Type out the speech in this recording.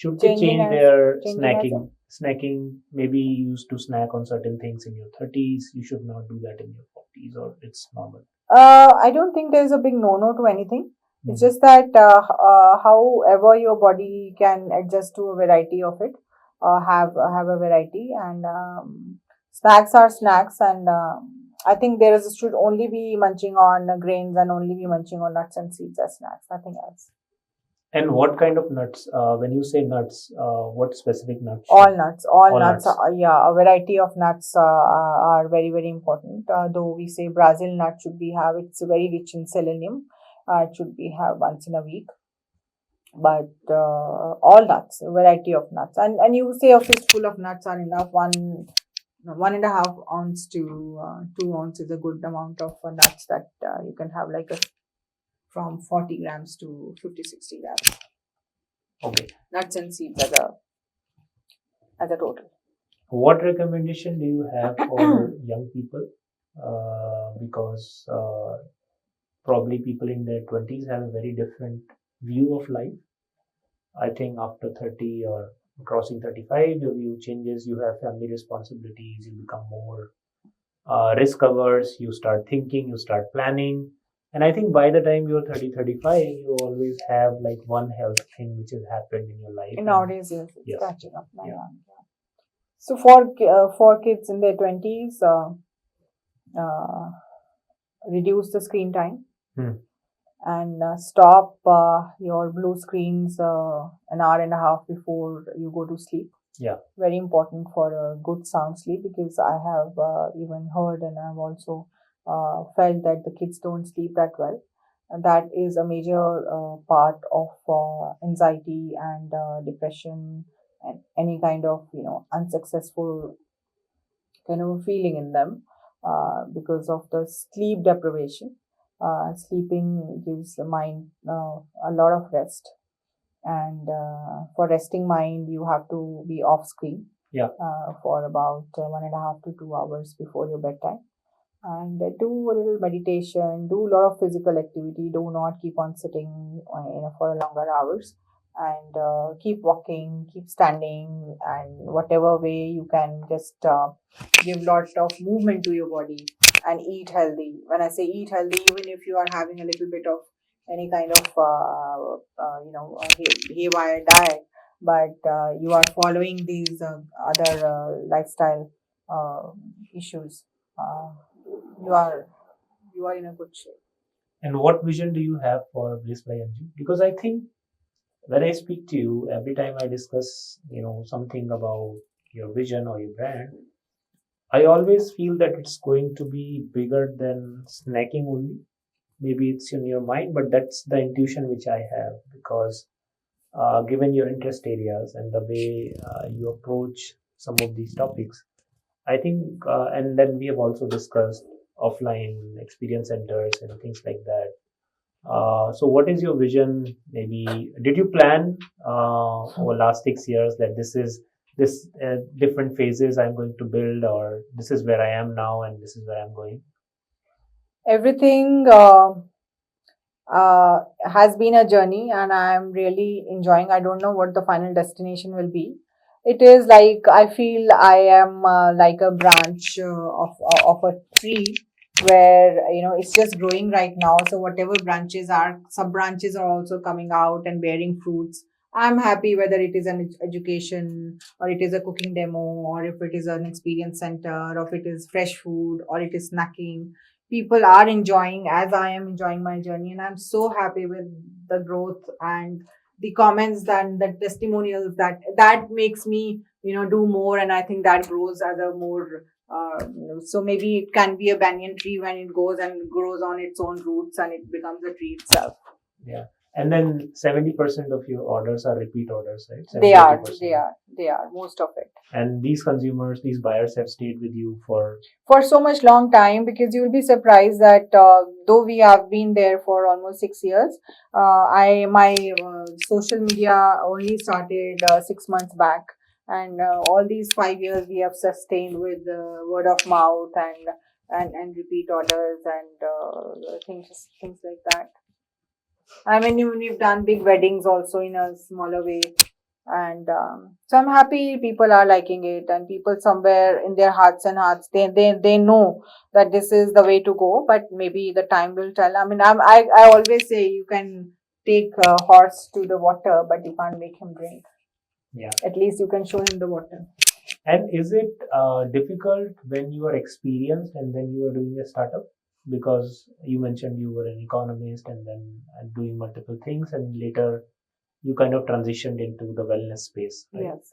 Should they change their changing as snacking? Snacking, maybe you used to snack on certain things in your 30s. You should not do that in your 40s, or it's normal. I don't think there's a big no to anything. It's Hmm. just that however your body can adjust to a variety of it, have a variety, and snacks are snacks, and I think should only be munching on grains and only be munching on nuts and seeds as snacks, nothing else. And what kind of nuts? When you say nuts, what specific nuts? All nuts, all nuts. nuts. Yeah, a variety of nuts are very very important. Though we say Brazil nut should be have, it's very rich in selenium. It should be have once in a week. But all nuts, a variety of nuts, and you say a fistful of nuts are enough. 1.5 ounce to 2 ounce is a good amount of nuts that you can have, like from 40 grams to 50-60 grams. Okay. Nuts and seeds as a total. What recommendation do you have for young people? Because probably people in their 20s have a very different view of life. I think after 30 or crossing 35, your view changes. You have family responsibilities. You become more risk averse. You start thinking. You start planning. And I think by the time you're 30, 35, you always have like one health thing which has happened in your life. Nowadays, yes, it's Yes. catching up. Yeah. So for kids in their 20s, reduce the screen time. And stop your blue screens an hour and a half before you go to sleep. Yeah. Very important for a good sound sleep, because I have even heard, and I've also felt that the kids don't sleep that well. And that is a major part of anxiety and depression and any kind of unsuccessful kind of feeling in them because of the sleep deprivation. Sleeping gives the mind a lot of rest, and for resting mind you have to be off screen for about 1.5 to 2 hours before your bedtime, and do a little meditation, do a lot of physical activity. Do not keep on sitting for longer hours, and keep walking, keep standing, and whatever way you can, just give lots of movement to your body, and eat healthy. When I say eat healthy, even if you are having a little bit of any kind of haywire diet, but you are following these other lifestyle issues, you are in a good shape. And what vision do you have for Bliss by MG? Because I think when I speak to you, every time I discuss, something about your vision or your brand, I always feel that it's going to be bigger than snacking only. Maybe it's in your mind, but that's the intuition which I have, because given your interest areas and the way you approach some of these topics, I think, and then we have also discussed offline experience centers and things like that. So what is your vision? Maybe did you plan over last 6 years that this different phases I'm going to build, or this is where I am now and this is where I'm going? Everything has been a journey, and I'm really enjoying. I don't know what the final destination will be. It is like I feel I am like a branch of a tree, where it's just growing right now. So whatever branches are, sub branches are also coming out and bearing fruits. I'm happy whether it is an education, or it is a cooking demo, or if it is an experience center, or if it is fresh food, or it is snacking. People are enjoying as I am enjoying my journey, and I'm so happy with the growth and the comments and the testimonials that makes me do more, and I think that grows as a more so maybe it can be a banyan tree when it goes and grows on its own roots and it becomes a tree itself. Yeah. And then 70% of your orders are repeat orders, right? They are most of it. And these consumers, these buyers have stayed with you for so much long time, because you will be surprised that though we have been there for almost 6 years, my social media only started 6 months back, and all these 5 years we have sustained with word of mouth and repeat orders and things like that. I mean, we've done big weddings also in a smaller way. And so I'm happy people are liking it, and people somewhere in their hearts and hearts, they know that this is the way to go. But maybe the time will tell. I mean, I always say you can take a horse to the water, but you can't make him drink. Yeah. At least you can show him the water. And is it difficult when you are experienced and then you are doing a startup? Because you mentioned you were an economist and then doing multiple things, and later you kind of transitioned into the wellness space, right? Yes.